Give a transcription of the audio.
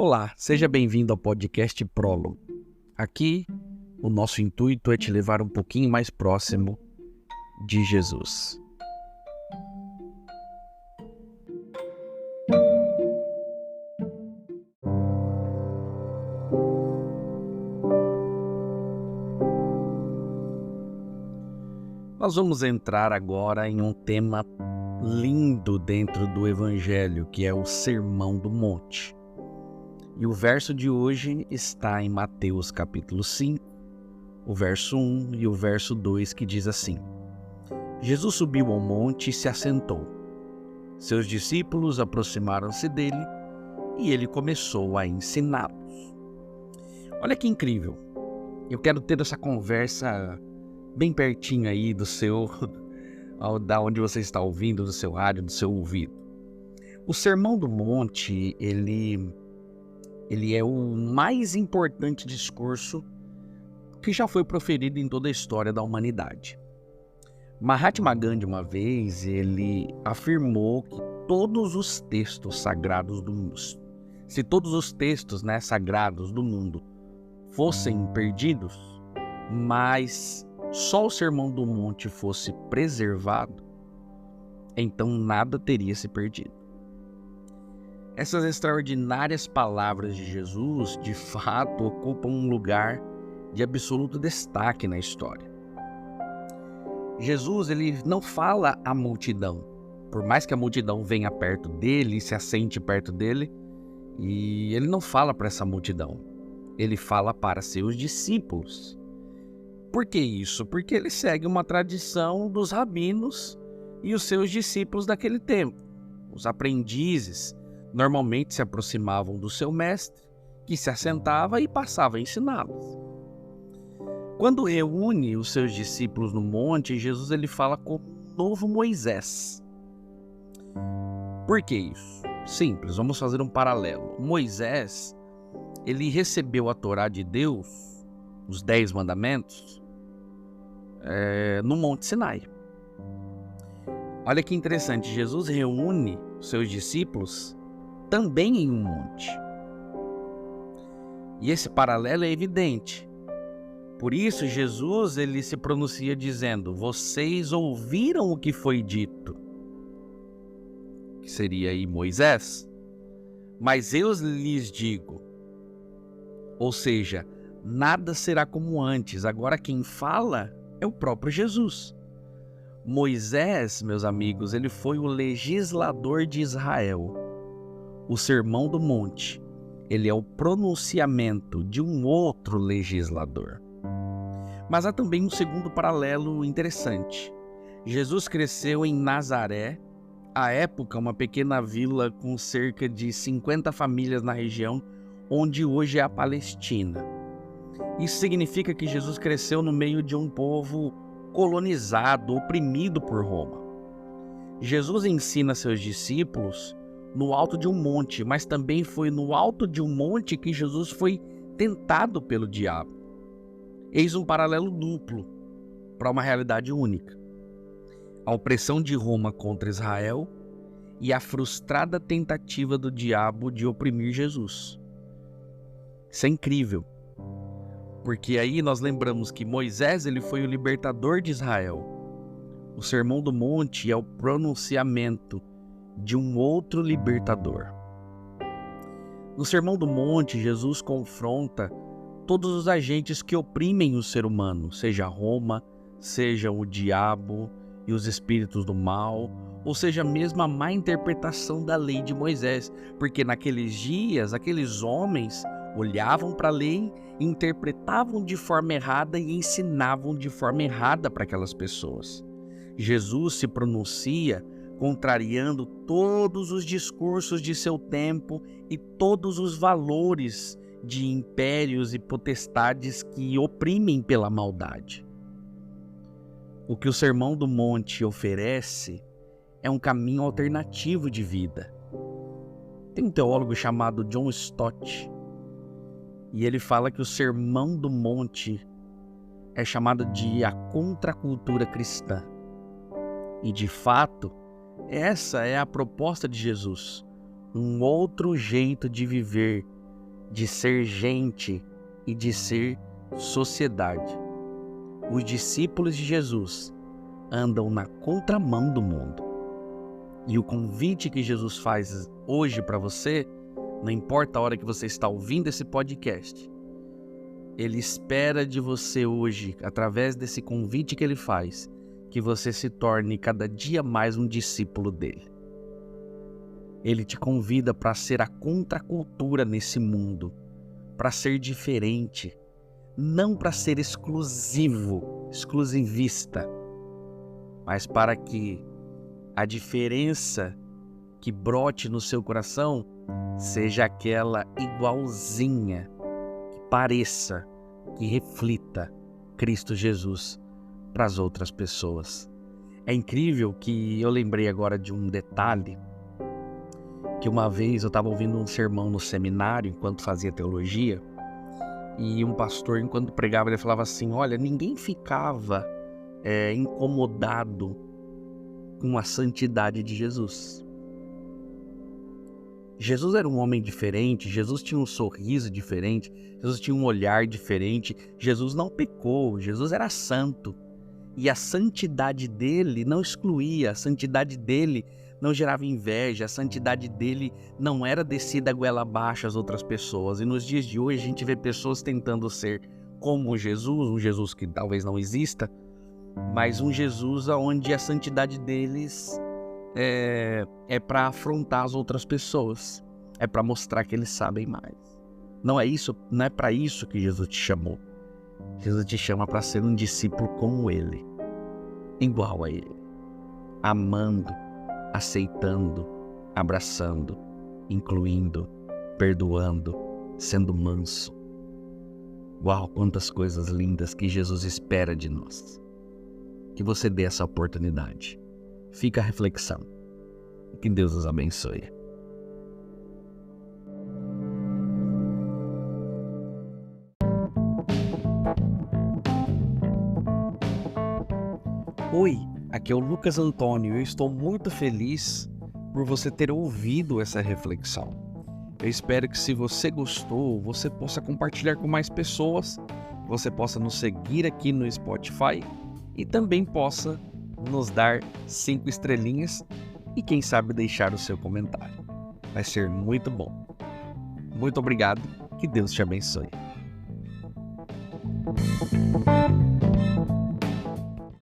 Olá, seja bem-vindo ao podcast Prólogo. Aqui, o nosso intuito é te levar um pouquinho mais próximo de Jesus. Nós vamos entrar agora em um tema lindo dentro do Evangelho, que é o Sermão do Monte. E o verso de hoje está em Mateus capítulo 5, o verso 1 e o verso 2, que diz assim: Jesus subiu ao monte e se assentou. Seus discípulos aproximaram-se dele e ele começou a ensiná-los. Olha que incrível! Eu quero ter essa conversa bem pertinho aí da onde você está ouvindo, do seu rádio, do seu ouvido. O Sermão do Monte, ele é o mais importante discurso que já foi proferido em toda a história da humanidade. Mahatma Gandhi, uma vez, ele afirmou que todos os textos sagrados do mundo, se todos os textos sagrados do mundo fossem perdidos, mas só o Sermão do Monte fosse preservado, então nada teria se perdido. Essas extraordinárias palavras de Jesus, de fato, ocupam um lugar de absoluto destaque na história. Jesus, ele não fala à multidão, por mais que a multidão venha perto dele, se assente perto dele, e ele não fala para essa multidão, ele fala para seus discípulos. Por que isso? Porque ele segue uma tradição dos rabinos e os seus discípulos daquele tempo. Os aprendizes normalmente se aproximavam do seu mestre, que se assentava e passava a ensiná-los. Quando reúne os seus discípulos no monte, Jesus ele fala como um novo Moisés. Por que isso? Simples, vamos fazer um paralelo. Moisés, ele recebeu a Torá de Deus, os 10 mandamentos, no Monte Sinai. Olha que interessante, Jesus reúne os seus discípulos também em um monte. E esse paralelo é evidente. Por isso, Jesus ele se pronuncia dizendo: vocês ouviram o que foi dito, que seria aí Moisés, mas eu lhes digo. Ou seja, nada será como antes. Agora quem fala é o próprio Jesus. Moisés, meus amigos, ele foi o legislador de Israel. O Sermão do Monte, ele é o pronunciamento de um outro legislador. Mas há também um segundo paralelo interessante. Jesus cresceu em Nazaré, à época uma pequena vila com cerca de 50 famílias na região onde hoje é a Palestina. Isso significa que Jesus cresceu no meio de um povo colonizado, oprimido por Roma. Jesus ensina seus discípulos no alto de um monte, mas também foi no alto de um monte que Jesus foi tentado pelo diabo. Eis um paralelo duplo para uma realidade única: a opressão de Roma contra Israel e a frustrada tentativa do diabo de oprimir Jesus. Isso é incrível, porque aí nós lembramos que Moisés ele foi o libertador de Israel. O Sermão do Monte é o pronunciamento de um outro libertador. No Sermão do Monte, Jesus confronta todos os agentes que oprimem o ser humano, seja Roma, seja o diabo e os espíritos do mal, ou seja mesmo a má interpretação da lei de Moisés, porque naqueles dias, aqueles homens olhavam para a lei, interpretavam de forma errada e ensinavam de forma errada para aquelas pessoas. Jesus se pronuncia contrariando todos os discursos de seu tempo e todos os valores de impérios e potestades que oprimem pela maldade. O que o Sermão do Monte oferece é um caminho alternativo de vida. Tem um teólogo chamado John Stott, e ele fala que o Sermão do Monte é chamado de a contracultura cristã. E de fato, essa é a proposta de Jesus, um outro jeito de viver de ser gente e de ser sociedade. Os discípulos de Jesus andam na contramão do mundo. E o convite que Jesus faz hoje para você, não importa a hora que você está ouvindo esse podcast, Ele espera de você hoje, através desse convite que Ele faz, que você se torne cada dia mais um discípulo dele. Ele te convida para ser a contracultura nesse mundo, para ser diferente, não para ser exclusivista, mas para que a diferença que brote no seu coração seja aquela igualzinha, que pareça, que reflita Cristo Jesus para as outras pessoas. É incrível que eu lembrei agora de um detalhe, que uma vez eu estava ouvindo um sermão no seminário, enquanto fazia teologia, e um pastor, enquanto pregava, ele falava assim, olha, ninguém ficava incomodado com a santidade de Jesus. Jesus era um homem diferente, Jesus tinha um sorriso diferente, Jesus tinha um olhar diferente, Jesus não pecou, Jesus era santo. E a santidade dele não excluía, a santidade dele não gerava inveja, a santidade dele não era descida a goela abaixo às outras pessoas. E nos dias de hoje a gente vê pessoas tentando ser como Jesus, um Jesus que talvez não exista, mas um Jesus onde a santidade deles é para afrontar as outras pessoas, é para mostrar que eles sabem mais. Não é para isso que Jesus te chamou. Jesus te chama para ser um discípulo como ele, igual a ele, amando, aceitando, abraçando, incluindo, perdoando, sendo manso. Uau, quantas coisas lindas que Jesus espera de nós. Que você dê essa oportunidade. Fica a reflexão. Que Deus os abençoe. Oi, aqui é o Lucas Antônio. Eu estou muito feliz por você ter ouvido essa reflexão. Eu espero que, se você gostou, você possa compartilhar com mais pessoas, você possa nos seguir aqui no Spotify e também possa nos dar 5 estrelinhas e, quem sabe, deixar o seu comentário. Vai ser muito bom. Muito obrigado. Que Deus te abençoe.